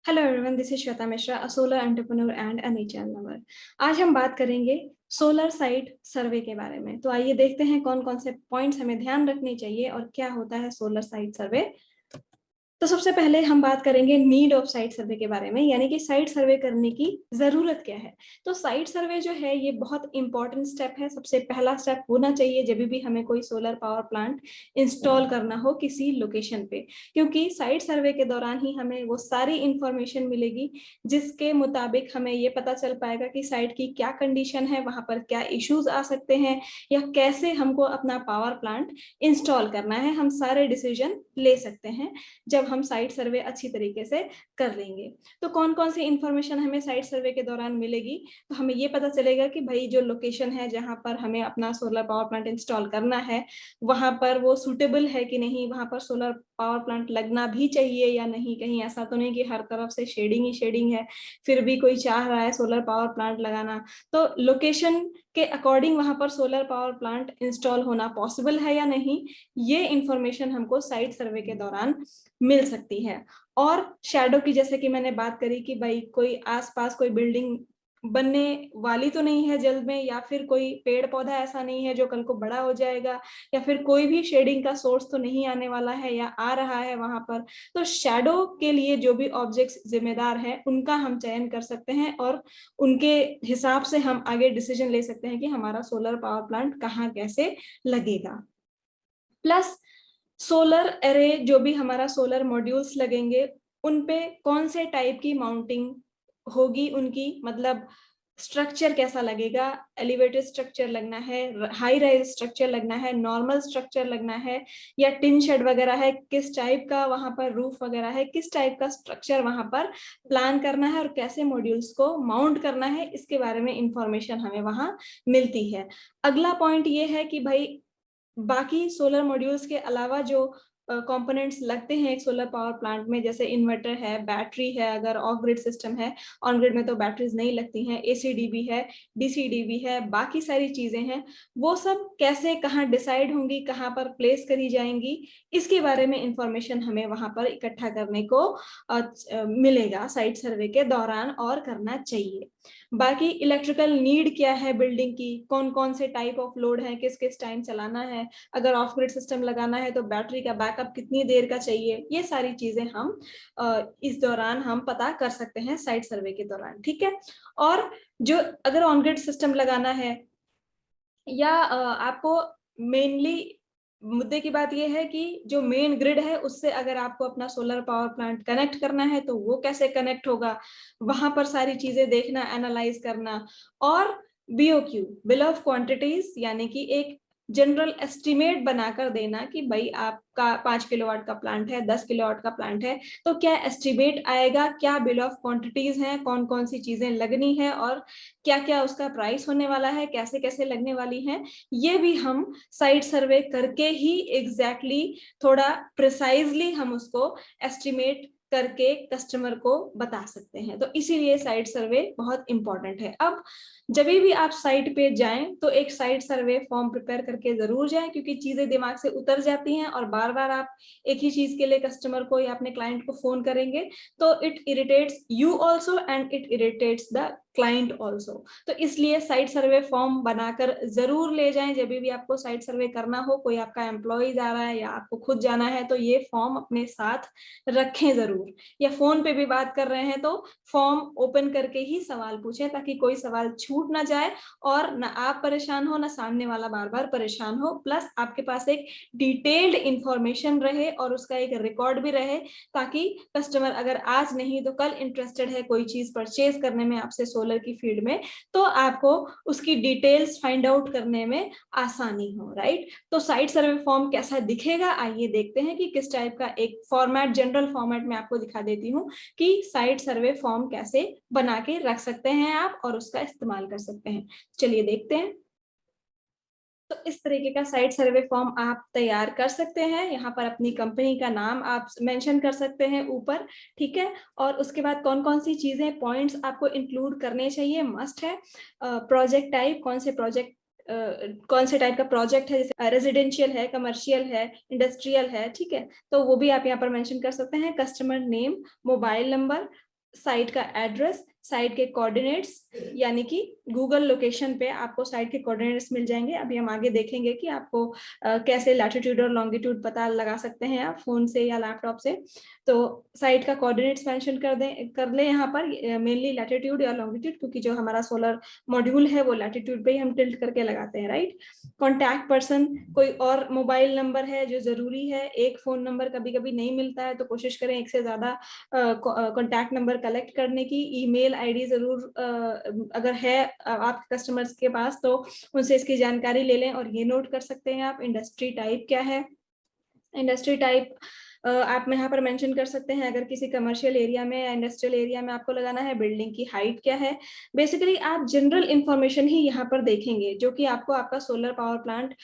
Hello everyone, this is Shweta Mishra, a solar entrepreneur and a nature lover. आज हम बात करेंगे सोलर साइट सर्वे के बारे में। तो आइए देखते हैं कौन कौन से पॉइंट्स हमें ध्यान रखने चाहिए और क्या होता है सोलर साइट सर्वे। तो सबसे पहले हम बात करेंगे नीड ऑफ साइट सर्वे के बारे में, यानी कि साइट सर्वे करने की जरूरत क्या है। तो साइट सर्वे जो है ये बहुत इंपॉर्टेंट स्टेप है। सबसे पहला स्टेप होना चाहिए जब भी हमें कोई सोलर पावर प्लांट इंस्टॉल करना हो किसी लोकेशन पे, क्योंकि साइट सर्वे के दौरान ही हमें वो सारी इंफॉर्मेशन मिलेगी जिसके मुताबिक हमें ये पता चल पाएगा कि साइट की क्या कंडीशन है, वहां पर क्या इश्यूज आ सकते हैं या कैसे हमको अपना पावर प्लांट इंस्टॉल करना है। हम सारे डिसीजन ले सकते हैं जब हम साइट सर्वे अच्छी तरीके से कर लेंगे। तो कौन कौन सी इंफॉर्मेशन हमें साइट सर्वे के दौरान मिलेगी, तो हमें ये पता चलेगा कि भाई जो लोकेशन है जहां पर हमें अपना सोलर पावर प्लांट इंस्टॉल करना है वहां पर वो सुटेबल है कि नहीं, वहां पर सोलर पावर प्लांट लगना भी चाहिए या नहीं। कहीं ऐसा तो नहीं कि हर तरफ से शेडिंग ही शेडिंग है फिर भी कोई चाह रहा है सोलर पावर प्लांट लगाना। तो लोकेशन के अकॉर्डिंग वहां पर सोलर पावर प्लांट इंस्टॉल होना पॉसिबल है या नहीं, ये इंफॉर्मेशन हमको साइट सर्वे के दौरान मिल सकती है। और शैडो की जैसे कि मैंने बात करी कि भाई कोई आसपास कोई बिल्डिंग बनने वाली तो नहीं है जल्द में, या फिर कोई पेड़ पौधा ऐसा नहीं है जो कल को बड़ा हो जाएगा, या फिर कोई भी शेडिंग का सोर्स तो नहीं आने वाला है या आ रहा है वहां पर। तो शैडो के लिए जो भी ऑब्जेक्ट्स जिम्मेदार हैं उनका हम चयन कर सकते हैं और उनके हिसाब से हम आगे डिसीजन ले सकते हैं कि हमारा सोलर पावर प्लांट कहाँ कैसे लगेगा। प्लस सोलर एरे जो भी हमारा सोलर मॉड्यूल्स लगेंगे उन पे कौन से टाइप की माउंटिंग होगी, उनकी मतलब स्ट्रक्चर कैसा लगेगा। एलिवेटेड स्ट्रक्चर लगना है, हाई राइज स्ट्रक्चर लगना है, नॉर्मल स्ट्रक्चर लगना है, या टिन शेड वगैरह है, किस टाइप का वहां पर रूफ वगैरह है, किस टाइप का स्ट्रक्चर वहां पर प्लान करना है और कैसे मॉड्यूल्स को माउंट करना है, इसके बारे में इंफॉर्मेशन हमें वहां मिलती है। अगला पॉइंट ये है कि भाई बाकी सोलर मॉड्यूल्स के अलावा जो कंपोनेंट्स लगते हैं एक सोलर पावर प्लांट में, जैसे इन्वर्टर है, बैटरी है, अगर ऑफ ग्रिड सिस्टम है, ऑन ग्रिड में तो बैटरीज नहीं लगती हैं, एसीडीबी है, डीसीडीबी है, बाकी सारी चीजें हैं, वो सब कैसे कहाँ डिसाइड होंगी, कहाँ पर प्लेस करी जाएंगी, इसके बारे में इंफॉर्मेशन हमें वहां पर इकट्ठा करने को मिलेगा साइट सर्वे के दौरान और करना चाहिए। बाकी इलेक्ट्रिकल नीड क्या है बिल्डिंग की, कौन कौन से टाइप ऑफ लोड है, किस किस टाइम चलाना है, अगर ऑफ ग्रिड सिस्टम लगाना है तो बैटरी का बैकअप कितनी देर का चाहिए, ये सारी चीजें हम इस दौरान हम पता कर सकते हैं साइट सर्वे के दौरान। ठीक है। और जो अगर ऑन ग्रिड सिस्टम लगाना है या आपको मेनली मुद्दे की बात यह है कि जो मेन ग्रिड है उससे अगर आपको अपना सोलर पावर प्लांट कनेक्ट करना है तो वो कैसे कनेक्ट होगा, वहां पर सारी चीजें देखना, एनालाइज करना। और बीओक्यू, बिल ऑफ क्वांटिटीज, यानी कि एक जनरल एस्टिमेट बनाकर देना कि भाई आपका 5 किलोवाट का प्लांट है, 10 किलोवाट का प्लांट है, तो क्या एस्टिमेट आएगा, क्या बिल ऑफ क्वांटिटीज हैं, कौन कौन सी चीजें लगनी है और क्या क्या उसका प्राइस होने वाला है, कैसे कैसे लगने वाली है। ये भी हम साइट सर्वे करके ही एग्जैक्टली थोड़ा प्रिसाइजली हम उसको एस्टिमेट करके कस्टमर को बता सकते हैं। तो इसीलिए साइट सर्वे बहुत इंपॉर्टेंट है। अब जब भी आप साइट पे जाएं तो एक साइट सर्वे फॉर्म प्रिपेयर करके जरूर जाएं, क्योंकि चीजें दिमाग से उतर जाती हैं और बार बार आप एक ही चीज के लिए कस्टमर को या अपने क्लाइंट को फोन करेंगे तो it irritates you also and it irritates the client also. तो इसलिए साइट सर्वे फॉर्म बनाकर जरूर ले जाएं। जब भी आपको साइट सर्वे करना हो, कोई आपका एम्प्लॉय जा रहा है या आपको खुद जाना है, तो ये फॉर्म अपने साथ रखें जरूर। या फोन पे भी बात कर रहे हैं तो फॉर्म ओपन करके ही सवाल पूछें, ताकि कोई सवाल छूट ना जाए और ना आप परेशान हो ना सामने वाला बार बार परेशान हो। प्लस आपके पास एक डिटेल्ड इंफॉर्मेशन रहे और उसका एक रिकॉर्ड भी रहे, ताकि कस्टमर अगर आज नहीं तो कल इंटरेस्टेड है कोई चीज परचेज करने में आपसे सोलर की फील्ड में, तो आपको उसकी डिटेल्स फाइंड आउट करने में आसानी हो। राइट। तो साइट सर्वे फॉर्म कैसा दिखेगा, आइए देखते हैं कि किस टाइप का एक फॉर्मेट, जनरल फॉर्मेट में आपको दिखा देती हूँ कि साइट सर्वे फॉर्म कैसे बना के रख सकते हैं आप और उसका इस्तेमाल कर सकते हैं। चलिए देखते हैं। तो इस तरीके का साइट सर्वे फॉर्म आप तैयार कर सकते हैं। यहाँ पर अपनी कंपनी का नाम आप मेंशन कर सकते हैं ऊपर। ठीक है। और उसके बाद कौन कौन सी चीजें, पॉइंट्स आपको इंक्लूड करने चाहिए, मस्ट है। प्रोजेक्ट टाइप, कौन से टाइप का प्रोजेक्ट है, जैसे रेजिडेंशियल है, कमर्शियल है, इंडस्ट्रियल है। ठीक है। तो वो भी आप यहाँ पर मेंशन कर सकते हैं। Customer name, mobile number, site का एड्रेस, साइट के कोऑर्डिनेट्स, यानी कि गूगल लोकेशन पे आपको साइट के कोऑर्डिनेट्स मिल जाएंगे। अभी हम आगे देखेंगे कि आपको कैसे लैटिट्यूड और लॉन्गिट्यूड पता लगा सकते हैं आप फोन से या लैपटॉप से। तो साइट का कोऑर्डिनेट्स मेंशन कर ले यहाँ पर, मेनली लैटिट्यूड या लॉन्गिट्यूड, क्योंकि जो हमारा सोलर मॉड्यूल है वो लैटिट्यूड पे ही हम टिल्ट करके लगाते हैं, राइट। कॉन्टैक्ट पर्सन, कोई और मोबाइल नंबर है जो जरूरी है, एक फोन नंबर कभी कभी नहीं मिलता है तो कोशिश करें एक से ज्यादा कॉन्टैक्ट नंबर कलेक्ट करने की। ईमेल आईडी जरूर अगर है आपके कस्टमर्स के पास तो उनसे इसकी जानकारी ले लें। और ये नोट कर सकते हैं आप इंडस्ट्री टाइप क्या है। इंडस्ट्री टाइप आप यहाँ पर मेंशन कर सकते हैं, अगर किसी कमर्शियल एरिया में या इंडस्ट्रियल एरिया में आपको लगाना है, बिल्डिंग की हाइट क्या है। बेसिकली आप जनरल इंफॉर्मेशन ही यहाँ पर देखेंगे जो कि आपको आपका सोलर पावर प्लांट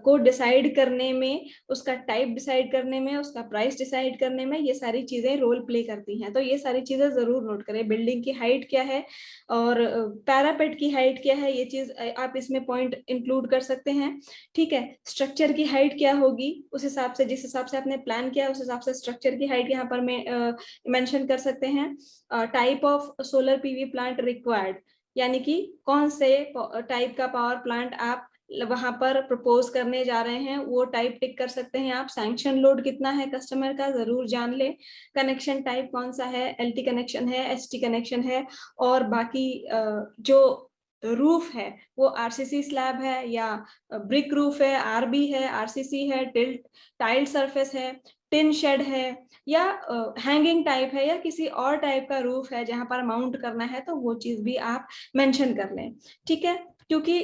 को डिसाइड करने में, उसका टाइप डिसाइड करने में, उसका प्राइस डिसाइड करने में ये सारी चीजें रोल प्ले करती हैं। तो ये सारी चीजें जरूर नोट करें। बिल्डिंग की हाइट क्या है और पैरापेट की हाइट क्या है, ये चीज आप इसमें पॉइंट इंक्लूड कर सकते हैं। ठीक है, स्ट्रक्चर की हाइट क्या होगी, उस हिसाब से, जिस हिसाब से आपने प्लान किया उस हिसाब से स्ट्रक्चर की हाइट यहाँ पर मेंशन कर सकते हैं। Type of solar PV plant required, यानी कि कौन से टाइप का पावर प्लांट आप वहां पर प्रपोज करने जा रहे हैं वो टाइप टिक कर सकते हैं आप। सैंक्शन लोड कितना है कस्टमर का जरूर जान ले। कनेक्शन टाइप कौन सा है, एलटी कनेक्शन है, एचटी कनेक्शन है, और बाकी जो रूफ है वो आरसीसी स्लैब है या ब्रिक रूफ है, आरबी है, आरसीसी है, टिल्ट टाइल्ड सरफेस है, टिन शेड है, या हैंगिंग टाइप है, या किसी और टाइप का रूफ है जहां पर माउंट करना है, तो वो चीज भी आप मेंशन कर लें। ठीक है, क्योंकि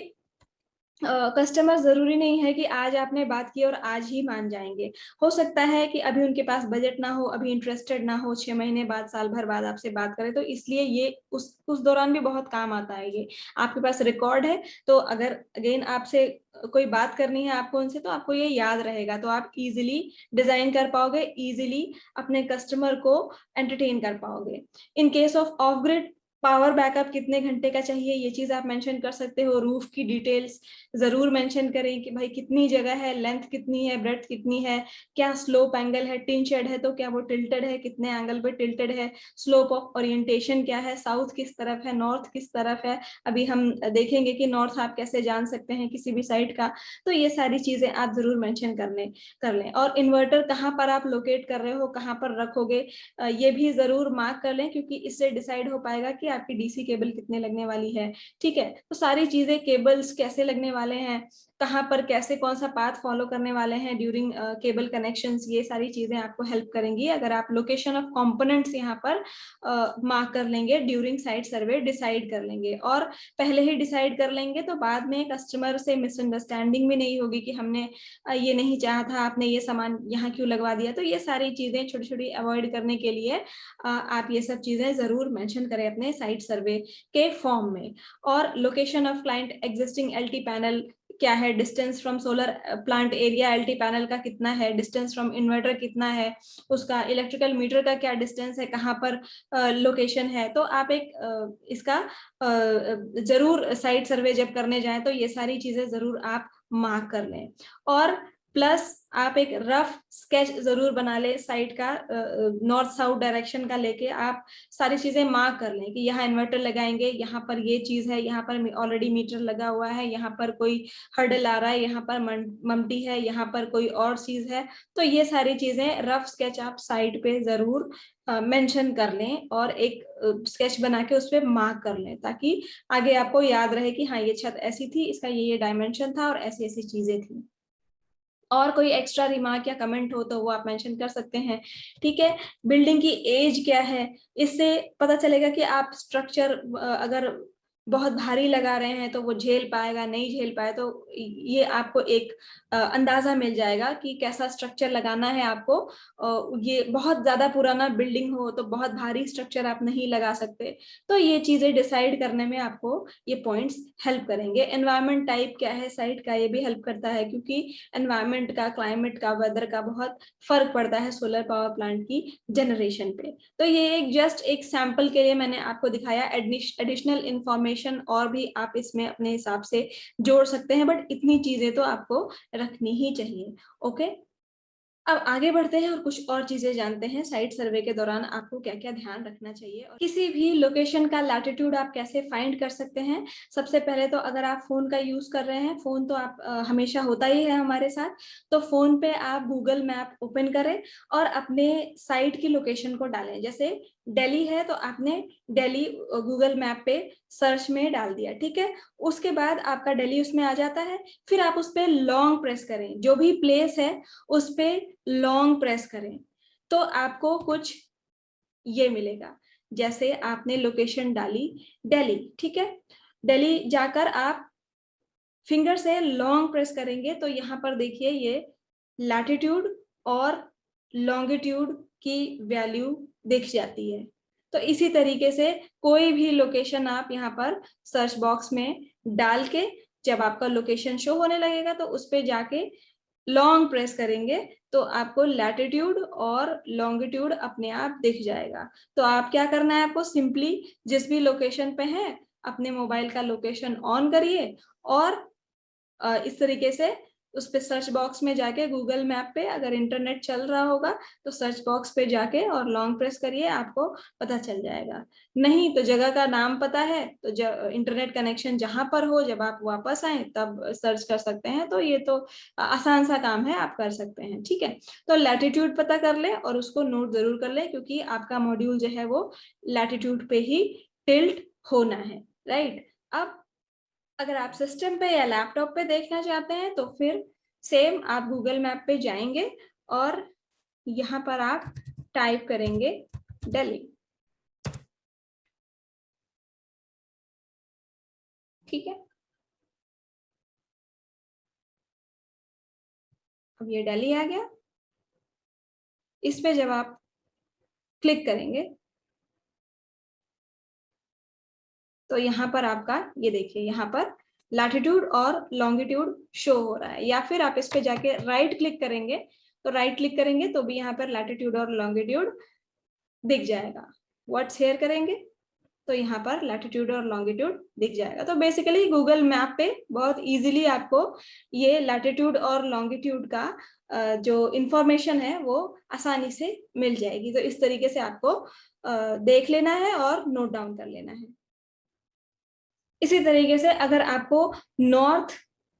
कस्टमर जरूरी नहीं है कि आज आपने बात की और आज ही मान जाएंगे। हो सकता है कि अभी उनके पास बजट ना हो, अभी इंटरेस्टेड ना हो, 6 महीने बाद, साल भर बाद आपसे बात करें, तो इसलिए ये उस दौरान भी बहुत काम आता है। ये आपके पास रिकॉर्ड है, तो अगर अगेन आपसे कोई बात करनी है आपको उनसे, तो आपको ये याद रहेगा, तो आप इजीली डिजाइन कर पाओगे, इजीली अपने कस्टमर को एंटरटेन कर पाओगे। In case of of grid power backup कितने घंटे का चाहिए, ये चीज आप मेंशन कर सकते हो। रूफ की डिटेल्स जरूर मेंशन करें कि भाई कितनी जगह है, लेंथ कितनी है, ब्रेड्थ कितनी है, क्या स्लोप एंगल है, टिन शेड है तो क्या वो टिल्टेड है, कितने एंगल पे टिल्टेड है, स्लोप ऑफ ओरिएंटेशन क्या है, साउथ किस तरफ है, नॉर्थ किस तरफ है। अभी हम देखेंगे कि नॉर्थ आप कैसे जान सकते हैं किसी भी साइट का। तो ये सारी चीजें आप जरूर मेंशन कर लें। और इन्वर्टर कहाँ पर आप लोकेट कर रहे हो, कहाँ पर रखोगे, ये भी जरूर मार्क कर लें, क्योंकि इससे डिसाइड हो पाएगा कि आपकी डीसी केबल कितने लगने वाली है। ठीक है, तो सारी चीजें, केबल्स कैसे लगने वाले हैं, कहाँ पर कैसे कौन सा पाथ फॉलो करने वाले हैं ड्यूरिंग केबल कनेक्शंस, ये सारी चीजें आपको हेल्प करेंगी अगर आप लोकेशन ऑफ कंपोनेंट्स यहाँ पर मार्क कर लेंगे, ड्यूरिंग साइट सर्वे डिसाइड कर लेंगे। और पहले ही डिसाइड कर लेंगे तो बाद में कस्टमर से मिसअंडरस्टैंडिंग भी नहीं होगी कि हमने ये नहीं चाहा था, आपने ये सामान यहाँ क्यों लगवा दिया। तो ये सारी चीजें छोटी छोटी अवॉइड करने के लिए आप ये सब चीजें जरूर मेंशन करें अपने साइट सर्वे के फॉर्म में। और location of client existing LT panel क्या है, distance from solar plant area LT panel का कितना है, डिस्टेंस फ्रॉम इन्वर्टर कितना है, उसका इलेक्ट्रिकल मीटर का क्या डिस्टेंस है, कहाँ पर लोकेशन है। तो आप एक इसका जरूर साइट सर्वे जब करने जाए तो ये सारी चीजें जरूर आप मार्क कर लें। और प्लस आप एक रफ स्केच जरूर बना ले साइट का, नॉर्थ साउथ डायरेक्शन का लेके आप सारी चीजें मार्क कर लें कि यहाँ इन्वर्टर लगाएंगे, यहाँ पर ये चीज है, यहाँ पर ऑलरेडी मीटर लगा हुआ है, यहाँ पर कोई हर्डल आ रहा है, यहाँ पर ममटी है, यहाँ पर कोई और चीज है। तो ये सारी चीजें रफ स्केच आप साइट पे जरूर मेंशन कर लें और एक स्केच बना के उस पर मार्क कर लें, ताकि आगे आपको याद रहे कि हाँ ये छत ऐसी थी, इसका ये डायमेंशन था और ऐसी ऐसी चीजें थी। और कोई एक्स्ट्रा रिमार्क या कमेंट हो तो वो आप मेंशन कर सकते हैं। ठीक है, बिल्डिंग की एज क्या है, इससे पता चलेगा कि आप स्ट्रक्चर अगर बहुत भारी लगा रहे हैं तो वो झेल पाएगा नहीं झेल पाए, तो ये आपको एक अंदाजा मिल जाएगा कि कैसा स्ट्रक्चर लगाना है आपको। ये बहुत ज्यादा पुराना बिल्डिंग हो तो बहुत भारी स्ट्रक्चर आप नहीं लगा सकते। तो ये चीजें डिसाइड करने में आपको ये पॉइंट्स हेल्प करेंगे। एनवायरमेंट टाइप क्या है साइट का, ये भी हेल्प करता है, क्योंकि एनवायरमेंट का, क्लाइमेट का, वेदर का बहुत फर्क पड़ता है सोलर पावर प्लांट की जनरेशन पे। तो ये एक जस्ट एक सैंपल के लिए मैंने आपको दिखाया, एडिशनल इंफॉर्मेशन और भी आप इसमें अपने हिसाब से जोड़ सकते हैं, बट इतनी चीजें तो आपको रखनी ही चाहिए। ओके। अब आगे बढ़ते हैं और कुछ और चीजें जानते हैं साइट सर्वे के दौरान आपको क्या क्या ध्यान रखना चाहिए और किसी भी लोकेशन का लैटिट्यूड आप कैसे फाइंड कर सकते हैं। सबसे पहले तो अगर आप फोन का यूज कर रहे हैं, फोन तो आप हमेशा होता ही है हमारे साथ, तो फोन पे आप गूगल मैप ओपन करें और अपने साइट की लोकेशन को डालें। जैसे दिल्ली है तो आपने दिल्ली गूगल मैप पे सर्च में डाल दिया, ठीक है। उसके बाद आपका दिल्ली उसमें आ जाता है, फिर आप उस पर लॉन्ग प्रेस करें, जो भी प्लेस है उस पर लॉन्ग प्रेस करें तो आपको कुछ ये मिलेगा। जैसे आपने लोकेशन डाली दिल्ली, ठीक है, दिल्ली जाकर आप फिंगर से लॉन्ग प्रेस करेंगे तो यहाँ पर देखिए ये लैटिट्यूड और लॉन्गिट्यूड की वैल्यू दिख जाती है। तो इसी तरीके से कोई भी लोकेशन आप यहाँ पर सर्च बॉक्स में डाल के जब आपका लोकेशन शो होने लगेगा तो उस पर जाके लॉन्ग प्रेस करेंगे तो आपको लैटिट्यूड और लॉन्गिट्यूड अपने आप दिख जाएगा। तो आप क्या करना है, आपको सिंपली जिस भी लोकेशन पे है अपने मोबाइल का लोकेशन ऑन करिए और इस तरीके से उस पे सर्च बॉक्स में जाके गूगल मैप पे अगर इंटरनेट चल रहा होगा तो सर्च बॉक्स पे जाके और लॉन्ग प्रेस करिए, आपको पता चल जाएगा। नहीं तो जगह का नाम पता है तो इंटरनेट कनेक्शन जहां पर हो जब आप वापस आए तब सर्च कर सकते हैं। तो ये तो आसान सा काम है, आप कर सकते हैं, ठीक है। तो लैटिट्यूड पता कर ले और उसको नोट जरूर कर ले क्योंकि आपका मॉड्यूल जो है वो लैटिट्यूड पे ही टिल्ट होना है, राइट। अब अगर आप सिस्टम पे या लैपटॉप पे देखना चाहते हैं तो फिर सेम आप गूगल मैप पे जाएंगे और यहाँ पर आप टाइप करेंगे दिल्ली, ठीक है। अब ये दिल्ली आ गया, इस पे जब आप क्लिक करेंगे तो यहाँ पर आपका ये देखिए यहाँ पर लैटिट्यूड और लॉन्गिट्यूड शो हो रहा है। या फिर आप इस पे जाके राइट क्लिक करेंगे तो राइट क्लिक करेंगे तो भी यहाँ पर लैटिट्यूड और लॉन्गिट्यूड दिख जाएगा। व्हाट्स हेयर करेंगे तो यहाँ पर लैटिट्यूड और लॉन्गिट्यूड दिख जाएगा। तो बेसिकली गूगल मैप पे बहुत इजीली आपको ये लैटिट्यूड और लॉन्गिट्यूड का जो इंफॉर्मेशन है वो आसानी से मिल जाएगी। तो इस तरीके से आपको देख लेना है और नोट डाउन कर लेना है। इसी तरीके से अगर आपको नॉर्थ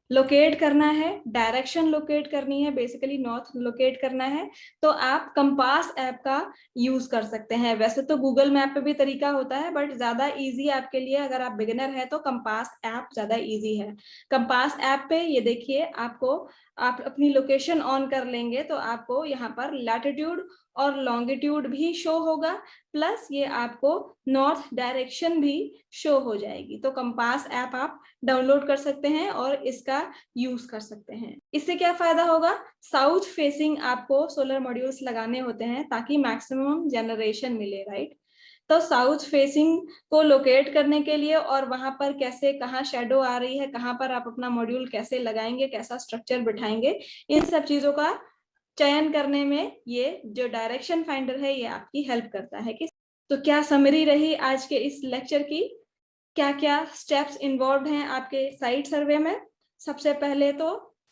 लोकेट करना है, डायरेक्शन लोकेट करनी है, बेसिकली नॉर्थ लोकेट करना है तो आप कंपास ऐप का यूज कर सकते हैं। वैसे तो गूगल मैप पे भी तरीका होता है बट ज्यादा इजी आपके लिए अगर आप बिगिनर है तो कंपास ऐप ज्यादा इजी है। कंपास ऐप पे ये देखिए आपको, आप अपनी लोकेशन ऑन कर लेंगे तो आपको यहाँ पर लैटिट्यूड और लॉन्गिट्यूड भी शो होगा प्लस ये आपको नॉर्थ डायरेक्शन भी शो हो जाएगी। तो कंपास ऐप आप डाउनलोड कर सकते हैं और इसका यूज कर सकते हैं। इससे क्या फायदा होगा, साउथ फेसिंग आपको सोलर मॉड्यूल्स लगाने होते हैं ताकि मैक्सिमम जनरेशन मिले, राइट। तो साउथ फेसिंग को लोकेट करने के लिए और वहां पर कैसे कहाँ शेडो आ रही है, कहाँ पर आप अपना मॉड्यूल कैसे लगाएंगे, कैसा स्ट्रक्चर बिठाएंगे, इन सब चीजों का चयन करने में ये जो डायरेक्शन फाइंडर है ये आपकी हेल्प करता है। कि तो क्या समरी रही आज के इस लेक्चर की, क्या क्या स्टेप्स इन्वॉल्व हैं आपके साइट सर्वे में। सबसे पहले तो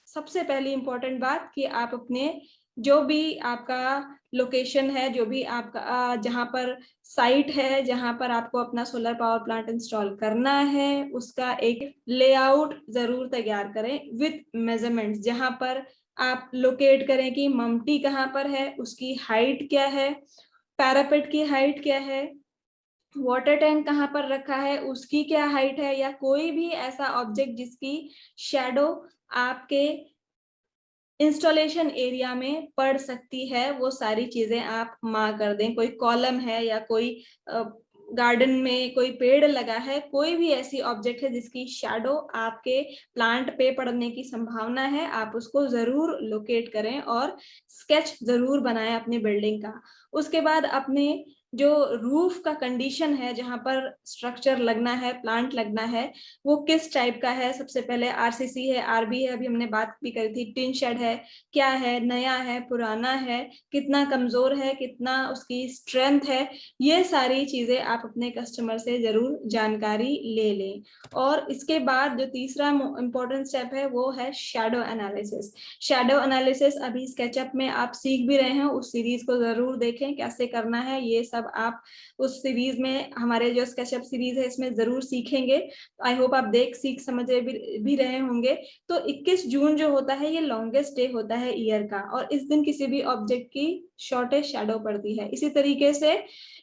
सबसे पहली इंपॉर्टेंट बात कि आप अपने जो भी आपका लोकेशन है, जो भी आपका जहां पर साइट है जहां पर आपको अपना सोलर पावर प्लांट इंस्टॉल करना है उसका एक लेआउट जरूर तैयार करें विथ मेजरमेंट्स। जहां पर आप लोकेट करें कि ममटी कहाँ पर है, उसकी हाइट क्या है, पैरापेट की हाइट क्या है, वाटर टैंक कहाँ पर रखा है उसकी क्या हाइट है, या कोई भी ऐसा ऑब्जेक्ट जिसकी शैडो आपके इंस्टॉलेशन एरिया में पड़ सकती है, वो सारी चीजें आप मार्क कर दें। कोई कॉलम है या कोई गार्डन में कोई पेड़ लगा है, कोई भी ऐसी ऑब्जेक्ट है जिसकी शैडो आपके प्लांट पे पड़ने की संभावना है, आप उसको जरूर लोकेट करें और स्केच जरूर बनाएं अपनी बिल्डिंग का। उसके बाद अपने जो रूफ का कंडीशन है, जहां पर स्ट्रक्चर लगना है, प्लांट लगना है, वो किस टाइप का है। सबसे पहले आरसीसी है, आरबी है, अभी हमने बात भी करी थी, टिन शेड है, क्या है, नया है, पुराना है, कितना कमजोर है, कितना उसकी स्ट्रेंथ है, ये सारी चीजें आप अपने कस्टमर से जरूर जानकारी ले लें। और इसके बाद जो तीसरा इंपॉर्टेंट स्टेप है वो है शैडो एनालिसिस। शैडो एनालिसिस अभी स्केचअप में आप सीख भी रहे हैं, उस सीरीज को जरूर देखें, कैसे करना है ये सब आप उस सीरीज में, हमारे जो स्केचअप सीरीज है इसमें जरूर सीखेंगे। आई होप आप सीख समझ भी रहे होंगे। तो 21 जून जो होता है ये लॉन्गेस्ट डे होता है ईयर का, और इस दिन किसी भी ऑब्जेक्ट की शॉर्टेस्ट शैडो पड़ती है। इसी तरीके से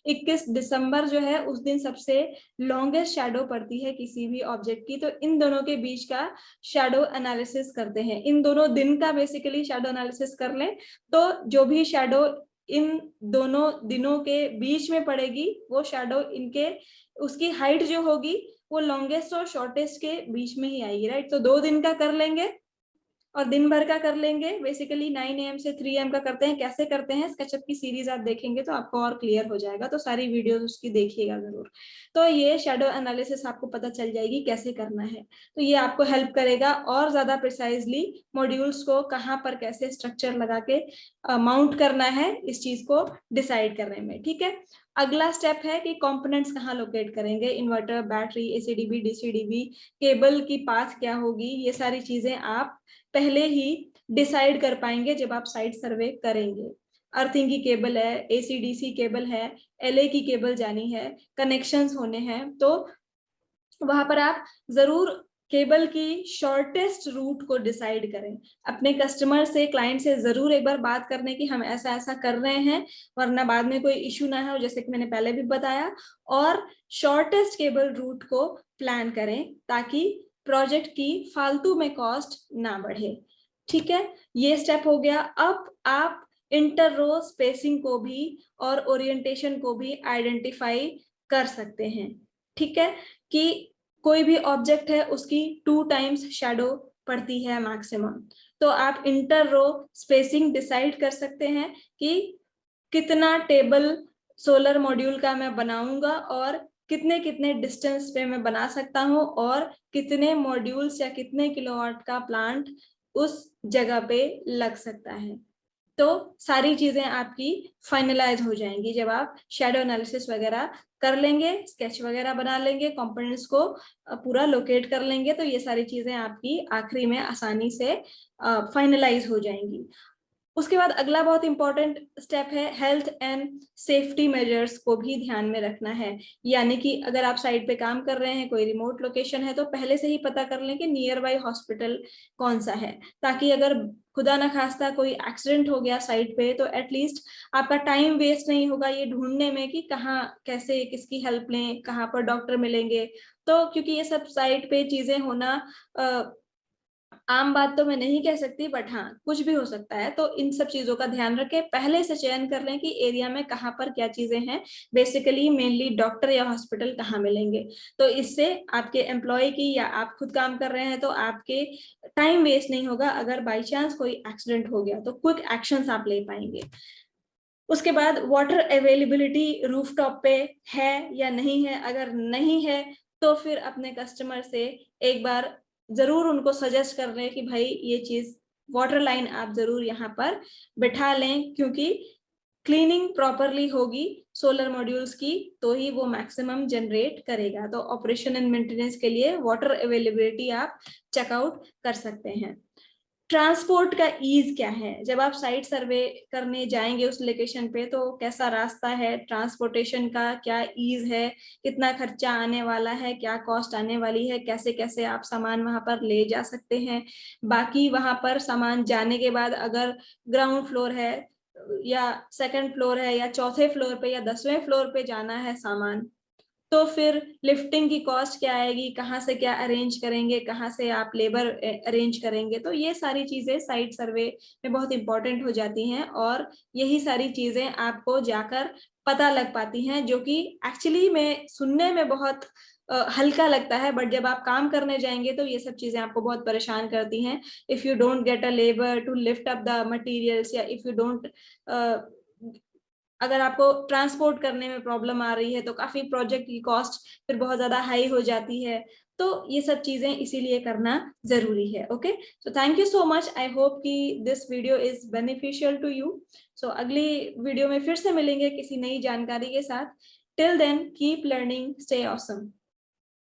21 दिसंबर जो है उस दिन सबसे लॉन्गेस्ट शैडो पड़ती है किसी भी ऑब्जेक्ट की। तो इन दोनों के बीच का शैडो एनालिसिस करते हैं, इन दोनों दिन का बेसिकली शैडो एनालिसिस कर लें, तो जो भी शैडो इन दोनों दिनों के बीच में पड़ेगी वो शैडो इनके, उसकी हाइट जो होगी वो लॉन्गेस्ट और शॉर्टेस्ट के बीच में ही आएगी, राइट। तो 2 दिन का कर लेंगे और दिन भर का कर लेंगे। बेसिकली 9 AM से 3 AM का करते हैं। कैसे करते हैं, स्केचअप की सीरीज आप देखेंगे तो आपको और क्लियर हो जाएगा, तो सारी वीडियोस उसकी देखिएगा जरूर। तो ये शैडो एनालिसिस आपको पता चल जाएगी कैसे करना है। तो ये आपको हेल्प करेगा और ज्यादा प्रिसाइजली मॉड्यूल्स को कहाँ पर कैसे स्ट्रक्चर लगा के माउंट करना है, इस चीज को डिसाइड करने में, ठीक है। अगला स्टेप है कि कंपोनेंट्स कहाँ लोकेट करेंगे, इन्वर्टर, बैटरी, एसीडीबी, डीसीडीबी, केबल की पाथ क्या होगी, ये सारी चीजें आप पहले ही डिसाइड कर पाएंगे जब आप साइट सर्वे करेंगे। अर्थिंग की केबल है, एसीडीसी केबल है, एलए की केबल जानी है, कनेक्शंस होने हैं, तो वहां पर आप जरूर केबल की शॉर्टेस्ट रूट को डिसाइड करें। अपने कस्टमर से, क्लाइंट से जरूर एक बार बात करने की हम ऐसा ऐसा कर रहे हैं, वरना बाद में कोई इश्यू ना हो, जैसे कि मैंने पहले भी बताया। और शॉर्टेस्ट केबल रूट को प्लान करें ताकि प्रोजेक्ट की फालतू में कॉस्ट ना बढ़े, ठीक है। ये स्टेप हो गया। अब आप इंटर रो स्पेसिंग को भी और ओरिएंटेशन को भी आइडेंटिफाई कर सकते हैं, ठीक है। कि कोई भी ऑब्जेक्ट है उसकी 2 टाइम्स शैडो पड़ती है मैक्सिमम, तो आप इंटर रो स्पेसिंग डिसाइड कर सकते हैं कि कितना टेबल सोलर मॉड्यूल का मैं बनाऊंगा और कितने कितने डिस्टेंस पे मैं बना सकता हूं, और कितने मॉड्यूल्स या कितने किलोवाट का प्लांट उस जगह पे लग सकता है। तो सारी चीजें आपकी फाइनलाइज हो जाएंगी जब आप शैडो एनालिसिस वगैरह कर लेंगे, स्केच वगैरह बना लेंगे, कंपोनेंट्स को पूरा लोकेट कर लेंगे, तो ये सारी चीजें आपकी आखिरी में आसानी से फाइनलाइज हो जाएंगी। उसके बाद अगला बहुत इंपॉर्टेंट स्टेप है, हेल्थ एंड सेफ्टी मेजर्स को भी ध्यान में रखना है। यानी कि अगर आप साइट पे काम कर रहे हैं, कोई रिमोट लोकेशन है, तो पहले से ही पता कर लें कि नियर बाई हॉस्पिटल कौन सा है, ताकि अगर खुदा ना खास्ता कोई एक्सीडेंट हो गया साइट पे तो एटलीस्ट आपका टाइम वेस्ट नहीं होगा ये ढूंढने में कि कहाँ कैसे किसकी हेल्प लें, कहाँ पर डॉक्टर मिलेंगे। तो क्योंकि ये सब साइट पे चीजें होना आम बात तो मैं नहीं कह सकती, बट हाँ कुछ भी हो सकता है, तो इन सब चीजों का ध्यान रखें, पहले से चयन कर लें कि एरिया में कहाँ पर क्या चीजें हैं, बेसिकली मेनली डॉक्टर या हॉस्पिटल कहाँ मिलेंगे। तो इससे आपके एम्प्लॉय की, या आप खुद काम कर रहे हैं तो आपके टाइम वेस्ट नहीं होगा, अगर बाई चांस कोई एक्सीडेंट हो गया तो क्विक एक्शन आप ले पाएंगे। उसके बाद वाटर अवेलेबिलिटी रूफटॉप पे है या नहीं है, अगर नहीं है तो फिर अपने कस्टमर से एक बार जरूर उनको सजेस्ट कर रहे हैं कि भाई ये चीज, वाटर लाइन आप जरूर यहाँ पर बिठा लें, क्योंकि क्लीनिंग प्रॉपरली होगी सोलर मॉड्यूल्स की तो ही वो मैक्सिमम जनरेट करेगा। तो ऑपरेशन एंड मेंटेनेंस के लिए वाटर अवेलेबिलिटी आप चेकआउट कर सकते हैं। ट्रांसपोर्ट का ईज क्या है, जब आप साइट सर्वे करने जाएंगे उस लोकेशन पे तो कैसा रास्ता है, ट्रांसपोर्टेशन का क्या ईज है, कितना खर्चा आने वाला है, क्या कॉस्ट आने वाली है, कैसे कैसे आप सामान वहां पर ले जा सकते हैं। बाकी वहां पर सामान जाने के बाद अगर ग्राउंड फ्लोर है या सेकंड फ्लोर है या चौथे फ्लोर पे या 10वें फ्लोर पे जाना है सामान, तो फिर लिफ्टिंग की कॉस्ट क्या आएगी, कहाँ से क्या अरेंज करेंगे, कहाँ से आप लेबर अरेंज करेंगे। तो ये सारी चीजें साइट सर्वे में बहुत इंपॉर्टेंट हो जाती हैं, और यही सारी चीजें आपको जाकर पता लग पाती हैं, जो कि एक्चुअली में सुनने में बहुत हल्का लगता है, बट जब आप काम करने जाएंगे तो ये सब चीजें आपको बहुत परेशान करती हैं। If you don't get a labour to lift up the materials, या इफ यू डोंट अगर आपको ट्रांसपोर्ट करने में प्रॉब्लम आ रही है तो काफी प्रोजेक्ट की कॉस्ट फिर बहुत ज्यादा हाई हो जाती है। तो ये सब चीजें इसीलिए करना जरूरी है। Okay, so thank you so much. I hope कि this video is beneficial to you. So अगली वीडियो में फिर से मिलेंगे किसी नई जानकारी के साथ। Till then keep learning, stay awesome.